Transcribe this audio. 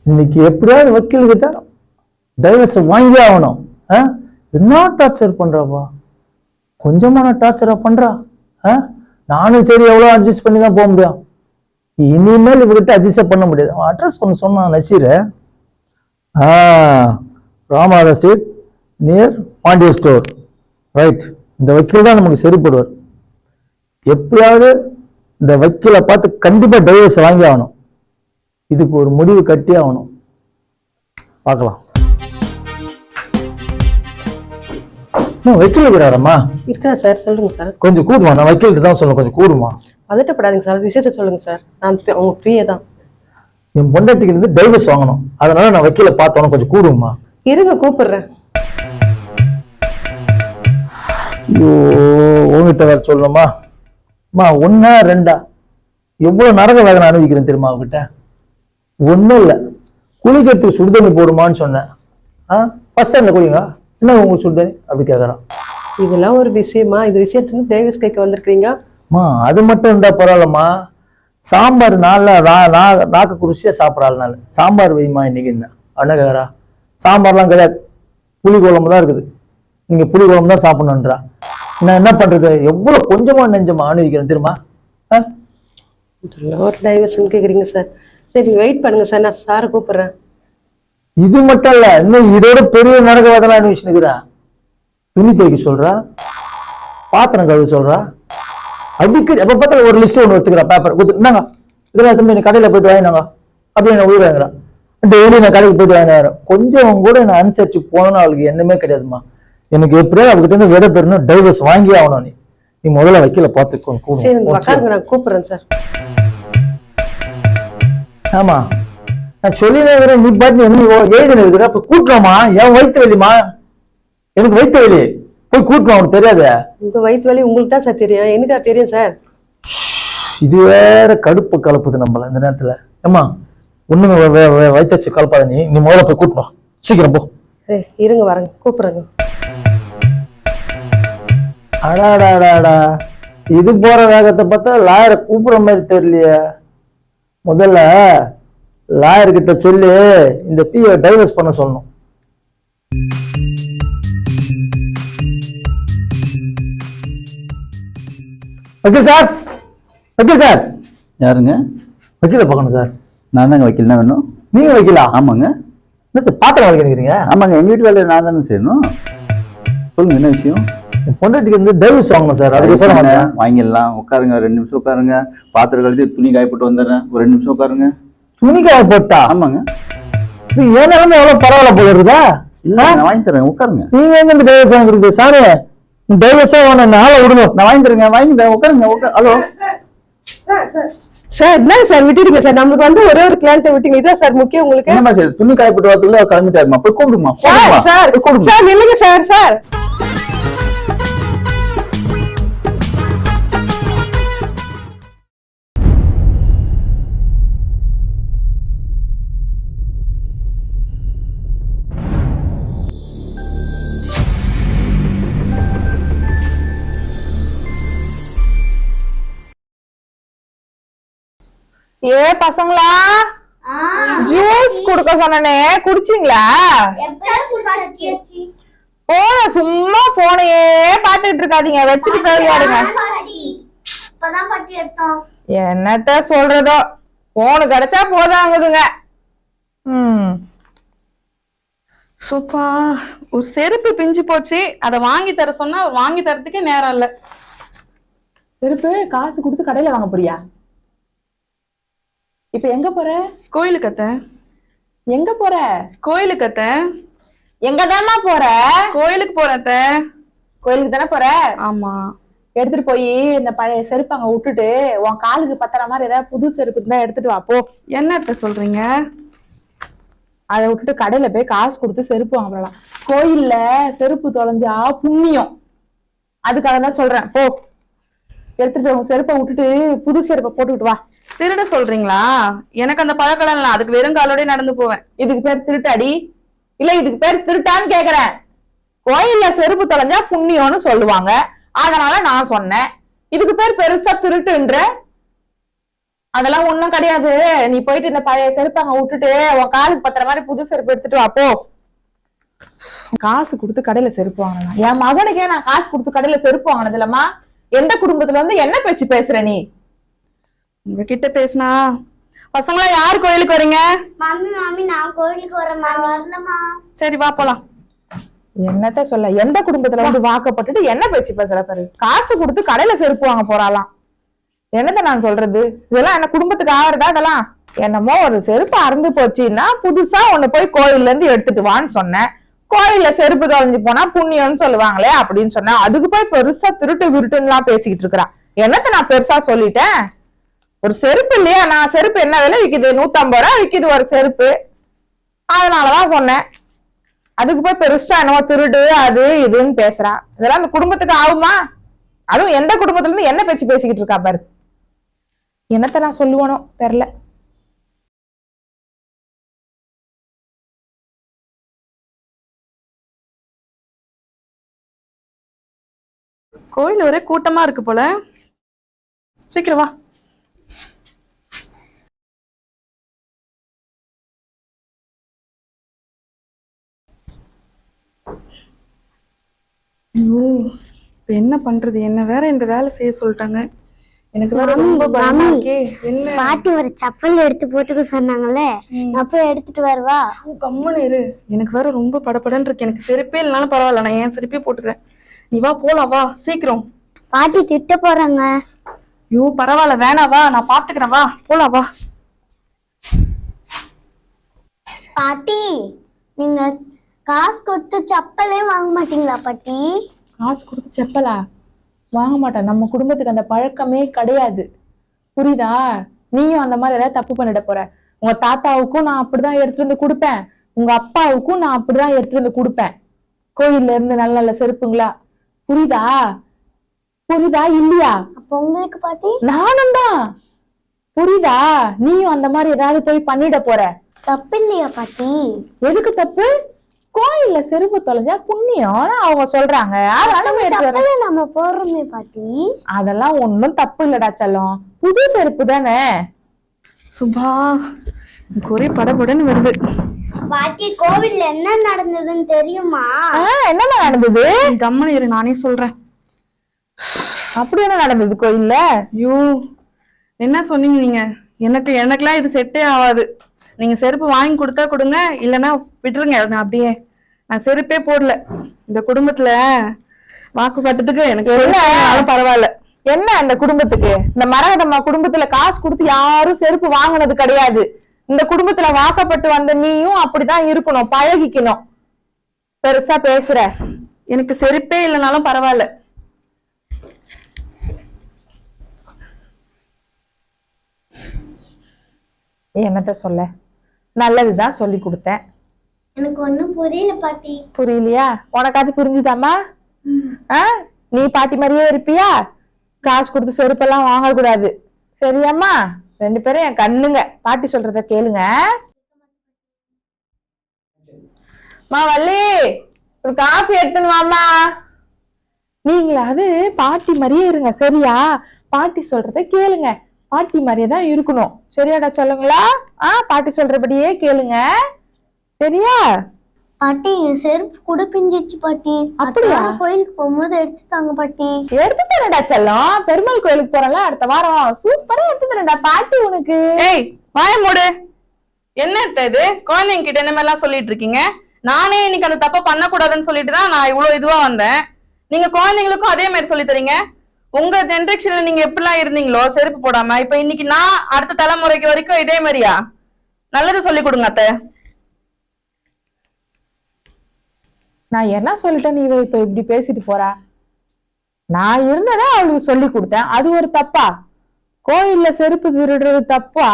இன்னைக்கு எப்படியாவது வக்கீல் கிட்ட டைவர்ஸ் வாங்கி ஆகணும். என்ன டார்ச்சர் பண்றாப்பா, கொஞ்சமான டார்ச்சரா பண்றா. நானும் சரி எவ்வளவு அட்ஜஸ்ட் பண்ணி தான் போக முடியும். இனிமேல் இவர்கிட்ட அட்ஜஸ்ட் பண்ண முடியாது. அவன் அட்ரஸ் பண்ண சொன்னான் Nazir. Ramanatha street near Pandiya store. Right, இந்த வக்கீல் தான் நமக்கு சரிப்படுவார். எப்படியாவது இந்த வக்கீலை பார்த்து கண்டிப்பா டைவர்ஸ் வாங்கி ஆகணும். இதுக்கு ஒரு முடிவு கட்டி ஆகணும். பார்க்கலாம். வக்கீல் இருக்கிறாரம்மா? இருக்கா சார், சொல்லுங்க சார். கொஞ்சம் கூடுமா, நான் வக்கீல்கிட்ட தான் சொல்ல, கொஞ்சம் கூடுமா. பதட்டப்படாதீங்க சார், விஷயத்த சொல்லுங்க சார். நான் உங்க ஃப்ரீயே தான். என் பொண்டாட்டிக்கு இருந்து டைவர்ஸ் வாங்கணும், அதனால நான் வக்கீல பார்த்தோம். கொஞ்சம் கூடுமா? இருங்க, கூப்பிடுறேன். ஐயோ, உங்ககிட்ட வேற சொல்லணுமா? ஒன்னா ரெண்டா எவ்வளவு நரக வேதனை அனுபவிக்கிறேன் தெரியுமா அவகிட்ட. ஒண்ணும் இல்ல, குளிக்கிறதுக்கு சுடுதண்ணி போடுமான்னு சொன்னேன். ஃபர்ஸ்ட் டைம்ல குளிங்க, என்ன உங்களுக்கு சுடுதண்ணி அப்படி கேக்குறான். இதெல்லாம் ஒரு விஷயமா? இது விஷயத்துல டைவர்ஸ் கேட்க வந்திருக்கீங்க? அது மட்டும் இருந்தா பரவாயில்லம்மா. சாம்பார் நாக்கு குருசியா சாப்பிடறாள், சாம்பார் வைமா இன்னைக்கு என்ன என்ன கேக்குறா. சாம்பார்லாம் கிடையாது, புளி குழம்பு தான் இருக்குது. நீங்க புளி குழம்பு தான் சாப்பிடணுன்றா. நான் என்ன பண்றது, எவ்வளவு கொஞ்சமா நெஞ்சமா அனுபவிக்கிறேன் தெரியுமா. ஒரு டைவர்ஸ் கேக்குறீங்க சார். சரி, வெயிட் பண்ணுங்க சார், நான் சாரை கூப்பிடுறேன். இது மட்டும் இல்ல, இன்னும் இதோட பெரிய நரக வேதனை அனுபவிச்சுக்கிறேன். துணி துவைக்க சொல்றா, பாத்திரம் கழுவ சொல்றா, அடிக்கடி எப்ப பார்த்தா ஒரு லிஸ்ட் ஒன்று எடுத்துக்கிறா, பேப்பர் கொடுத்துருந்தாங்க. இதெல்லாம் திரும்பி கடையில போயிட்டு வாங்கினாங்க அப்படின்னு உயிர் வாங்குறான். டெய்லி நான் கடைக்கு போயிட்டு வாங்கினாரு. கொஞ்சம் கூட நான் அனுசரிச்சு போனோன்னு அவளுக்கு என்னமே கிடையாதுமா. எனக்கு எப்படியாவது அவகிட்ட இருந்து விட பெறணும், டைவர்ஸ் வாங்கி ஆகணும். நீ முதல்ல வக்கீல பார்த்துக்கோ. நான் கூப்பிடுறேன் சார். ஆமா, நான் சொல்லி நீ பாட்டு எழுதின இருக்கிற. அப்ப கூட்டுறோமா, என் வயிற்று வலிமா, எனக்கு வயிற்று வலி, போய் கூட்டுறோம். அவனுக்கு தெரியாது. உங்க வயிற்று வலி உங்களுக்கு தான் சார் தெரியும், எனக்கு தெரியும் சார். இது வேற கடுப்பு கலப்புது நம்மள இந்த நேரத்துல. ஏமா ஒண்ணுங்க வயிற்று கலப்பாத. நீ முதல்ல போய் கூட்டுறோம், சீக்கிரம் போ. இருங்க வரேங்க, கூப்பிடுறேங்க. அடாடாடாடா, இது போற வேகத்தை பார்த்தா லாயரை கூப்பிடுற மாதிரி தெரியலையே. முதல்ல லாயர் கிட்ட சொல்லி இந்த பிஏ டைவர்ஸ் பண்ண சொல்லணும். வக்கீல் சார், வக்கீல் சார். யாருங்க? வக்கீல பார்க்கணும் சார். நான் தாங்க வக்கீல். என்ன வேணும்? நீங்க வக்கீலா? ஆமாங்க. என்ன சார் பாத்திரம் வேலை நினைக்கிறீங்க? ஆமாங்க, எங்க வீட்டு வேலையை நான் தானே செய்யணும். சொல்லுங்க, என்ன விஷயம்? பொண்டாட்டிக்கு வந்து டைவர்ஸ் வாங்கணும் சார். அதுக்கு சொல்லுங்க. வாங்கிடலாம், உட்காருங்க, 2 நிமிஷம் உட்காருங்க. பாத்திரம் கழுதி துணி காய போட்டு வந்துடுறேன், ஒரு 2 நிமிஷம் உட்காருங்க. துணி காய போட்டா? ஆமாங்க. இது ஏன் எவ்வளவு பரவாயில்ல போல இருக்குதா? இல்ல, நான் வாங்கி தரேன், உட்காருங்க. நீங்க எங்க இந்த டைவர்ஸ் வாங்குறது சாரு? டைவர்ஸா வேணும், ஆளை விடுங்க. நான் வாங்கி தரேன், வாங்கி தரேன், உட்காருங்க. ஹலோ சார், என்ன சார் விட்டுடுங்க சார், நமக்கு வந்து ஒரே ஒரு கிளையண்ட் விட்டீங்க, இதான் சார் முக்கியம் உங்களுக்கு. என்னமா சார், துணி காய போட்டு வரதுக்குள்ள கிளம்பிட்டாருமா, போய் கூப்பிடுமா. சார் சார் இல்லைங்க சார். சார் ஏ பசங்களா, ஜூஸ் குடுக்க சொன்னனே, குடிச்சீங்களா? போன சும்மா போனையே பாத்துட்டு இருக்காதீங்க, வச்சுட்டு போயாடுங்க. என்னத்த சொல்றதோ, போனு கிடைச்சா போதாங்குதுங்க. சூப்பா, ஒரு செருப்பு பிஞ்சு போச்சு, அதை வாங்கி தர சொன்னா வாங்கி தரதுக்கே நேரம் இல்ல. செருப்பு காசு கொடுத்து கடையில வாங்க போறியா? இப்ப எங்க போற? கோயிலுக்கு அத்த. எங்க போற? கோயிலுக்கு அத்த. எங்கதாம்மா போற? கோயிலுக்கு போறேன் அத்த. கோயிலுக்கு தானே போற? ஆமா. எடுத்துட்டு போய் இந்த பழைய செருப்பு அங்க விட்டுட்டு உன் காலுக்கு பத்துற மாதிரி ஏதாவது புது செருப்பு இருந்தா எடுத்துட்டு வா போ. என்ன அத்த சொல்றீங்க? அதை விட்டுட்டு கடையில போய் காசு கொடுத்து செருப்பு வாங்கலாம். கோயில்ல செருப்பு தொலைஞ்சா புண்ணியம், அதுக்காக தான் சொல்றேன். போ, எடுத்துட்டு போய் உங்க செருப்பை விட்டுட்டு புது செருப்பை போட்டுக்கிட்டு வா. திருட சொல்றீங்களா? எனக்கு அந்த பழக்கம் இல்ல, அதுக்கு வெறும் காலோட நடந்து போவேன். இதுக்கு பேர் திருட்டாடி? இல்ல இதுக்கு பேர் திருட்டான்னு கேக்குறேன். கோயில்ல செருப்பு தொலைஞ்சா புண்ணியம்னு சொல்லுவாங்க, அதனால நான் சொன்னேன். இதுக்கு பேர் பெருசா திருட்டுன்ற? அதெல்லாம் ஒண்ணும் கிடையாது. நீ போயிட்டு இந்த பழைய செருப்பு அங்க விட்டுட்டு உன் காலுக்கு பத்துற மாதிரி புது செருப்பு எடுத்துட்டு வா போ. காசு கொடுத்து கடையில செருப்பு வாங்கினா என் மகனுக்கே நான் காசு கொடுத்து கடையில செருப்பு வாங்கினது இல்லம்மா. எந்த குடும்பத்துல வந்து என்ன பேச்சு பேசுற நீ? உங்ககிட்ட பேசினா பசங்களா யார் கோயிலுக்கு வரீங்க? மாமி மாமி நான் கோயிலுக்கு வரேன் மாமி. வரலமா. சரி வா போலாம். என்னத்த சொல்ல, எந்த குடும்பத்துல வந்து வாக்கப்பட்டுட்டு என்ன பேச்சு பேசுற பாரு. காசு கொடுத்து கடையில செருப்பு வாங்க போறாளாம். என்னத்த நான் சொல்றது? இதெல்லாம் என்ன குடும்பத்துக்கு ஆகுறதா? அதெல்லாம் என்னமோ ஒரு செருப்பு அறுந்து போச்சுன்னா புதுசா ஒண்ணு போய் கோயில்ல இருந்து எடுத்துட்டு வான்னு சொன்னேன். கோயில்ல செருப்பு தொலைஞ்சு போனா புண்ணியம்னு சொல்லுவாங்களே அப்படின்னு சொன்னா அதுக்கு போய் பெருசா திருட்டு விருட்டுன்னு எல்லாம் பேசிக்கிட்டு இருக்கிறான். என்னத்த நான் பெருசா சொல்லிட்டேன்? ஒரு செருப்பு இல்லையா? நான் செருப்பு என்ன விலை விக்குது? 150 ரூபா விக்குது ஒரு செருப்பு. அதனாலதான் சொன்னேன். அதுக்கு போய் பெருசா என்னவோ திருடு அது இதுன்னு பேசுறா. இதெல்லாம் அந்த குடும்பத்துக்கு ஆகுமா? அதுவும் எந்த குடும்பத்துல இருந்து என்ன பேச்சு பேசிக்கிட்டு இருக்கா பாரு. என்னத்த நான் சொல்லுவானோ தெரியல. கோயில் ஒரே கூட்டமா இருக்கு போல. சீக்கிரம் வா. ஐயோ, இப்ப என்ன பண்றது? என்ன வேற இந்த வேலை செய்ய சொல்லிட்டாங்க. எனக்கு வேற ரொம்ப பயமா இருக்கே. என்ன பாட்டி ஒரு செப்பல் எடுத்து போட்டுக்க சொன்னாங்கல்ல, அப்ப எடுத்துட்டு வருவா. கம்முன்னு இரு. எனக்கு வேற ரொம்ப படபடன்னு இருக்கு. எனக்கு செருப்பே இல்லைனாலும் பரவாயில்ல, நான் ஏன் செருப்பே போட்டுக்கிறேன். நீ வா போலாம், வா சீக்கிரம். பாட்டி திட்ட போறாங்க. ஐயோ பரவாயில்ல, வேணாம் வா, நான் பாத்துக்கிறேன், வா போலாம் வா. பாட்டி நீங்க காசு கொடுத்து செப்பலே வாங்க மாட்டீங்களா பாட்டி? காசு கொடுத்து செப்பலா வாங்க மாட்டேன். நம்ம குடும்பத்துக்கு அந்த பழக்கமே கிடையாது. புரியுதா? நீயும் அந்த மாதிரி ஏதாவது தப்பு பண்ணிட போற. உங்க தாத்தாவுக்கும் நான் அப்படிதான் எடுத்துட்டு வந்து கொடுப்பேன். உங்க அப்பாவுக்கும் நான் அப்படிதான் எடுத்துட்டு வந்து கொடுப்பேன். கோயில்ல இருந்து நல்ல நல்ல செருப்புங்களா. புரியுதா? புரியுதா இல்லையா? அப்ப உங்களுக்கு பாட்டி? நானும் தான். புரியுதா? நீயும் அந்த மாதிரி ஏதாவது போய் பண்ணிட போற. தப்பு இல்லையா பாட்டி? எதுக்கு தப்பு? கோயில்ல செருப்பு தொலைஞ்சா புண்ணியம் அவங்க சொல்றாங்க. செப்பல நம்ம போடுறோமே பாட்டி. அதெல்லாம் ஒண்ணும் தப்பு இல்லடா செல்லம். புது செருப்பு தானே. சுபா எனக்கு ஒரே படபடன்னு வருது. பாட்டி கோவில்ல என்ன நடந்ததுன்னு தெரியுமா? என்னமா நடந்தது? கம்மனு இரு, நானே சொல்றேன். அப்படி என்ன நடந்தது கோயில்ல? ஐயோ என்ன சொன்னீங்க நீங்க? எனக்குலாம் இது செட்டே ஆகாது. நீங்க செருப்பு வாங்கி கொடுத்தா கொடுங்க, இல்லைன்னா விட்டுருங்க. நான் அப்படியே நான் செருப்பே போடல. இந்த குடும்பத்துல வாக்கு கட்டத்துக்கு எனக்கு என்ன பரவாயில்ல. என்ன அந்த குடும்பத்துக்கு? இந்த மரகதம்மா குடும்பத்துல காசு கொடுத்து யாரும் செருப்பு வாங்கினது கிடையாது. இந்த குடும்பத்துல வாக்கப்பட்டு வந்த நீயும் அப்படிதான் இருக்கணும், பழகிக்கணும். பெருசா பேசுற. எனக்கு செருப்பே இல்லைனாலும் பரவாயில்ல. என்னத்த சொல்ல? நல்லதுதான் சொல்லி கொடுத்தேன். எனக்கு ஒண்ணும் புரியல பாட்டி. புரியலையா? உனக்காவது புரிஞ்சுதாமா? நீ பாட்டி மாதிரியே இருப்பியா? காசு கொடுத்து செருப்பெல்லாம் வாங்க கூடாது, சரியாம்மா? 2 பேரும் என் கண்ணுங்க. பாட்டி சொல்றத கேளுங்க. மா வள்ளி, ஒரு காஃபி எடுத்துன்னு வாமா. நீங்களாவது பாட்டி மாதிரியே இருங்க, சரியா? பாட்டி சொல்றத கேளுங்க. பாட்டி மாதிரியே தான் இருக்கணும், சரியாடா? சொல்லுங்களா? பாட்டி சொல்றபடியே கேளுங்க, சரியா? பாட்டி என் செருப்பு கூட பிஞ்சிச்சு பாட்டி. அப்படியா? கோயிலுக்கு போகும்போது எடுத்துட்டாங்க பாட்டி. எடுத்து தரேன்டா செல்லம். பெருமாள் கோயிலுக்கு போறல அடுத்த வாரம், சூப்பரா எடுத்து தரேன்டா பாட்டி உனக்கு. ஏய் வாய மூடு. என்ன இது? குழந்தைங்க கிட்ட என்ன மாதிரிலாம் சொல்லிட்டு இருக்கீங்க? நானே இன்னைக்கு அந்த தப்ப பண்ணக்கூடாதுன்னு சொல்லிட்டு தான் நான் இவ்வளவு இதுவா வந்தேன். நீங்க குழந்தைங்களுக்கும் அதே மாதிரி சொல்லி தரீங்க. உங்க ஜெனரேஷன்ல நீங்க எப்படிலாம் இருந்தீங்களோ செருப்பு போடாம, இப்ப இன்னைக்கு நான் அடுத்த தலைமுறைக்கு வரைக்கும் இதே மாதிரியா? நல்லது சொல்லி கொடுங்க அத்தை. நான் என்ன சொல்லிட்டேன், நீ இப்ப இப்படி பேசிட்டு போறா? நான் இருந்ததா அவளுக்கு சொல்லி கொடுத்தேன், அது ஒரு தப்பா? கோயில்ல செருப்பு திருடுறது தப்பா?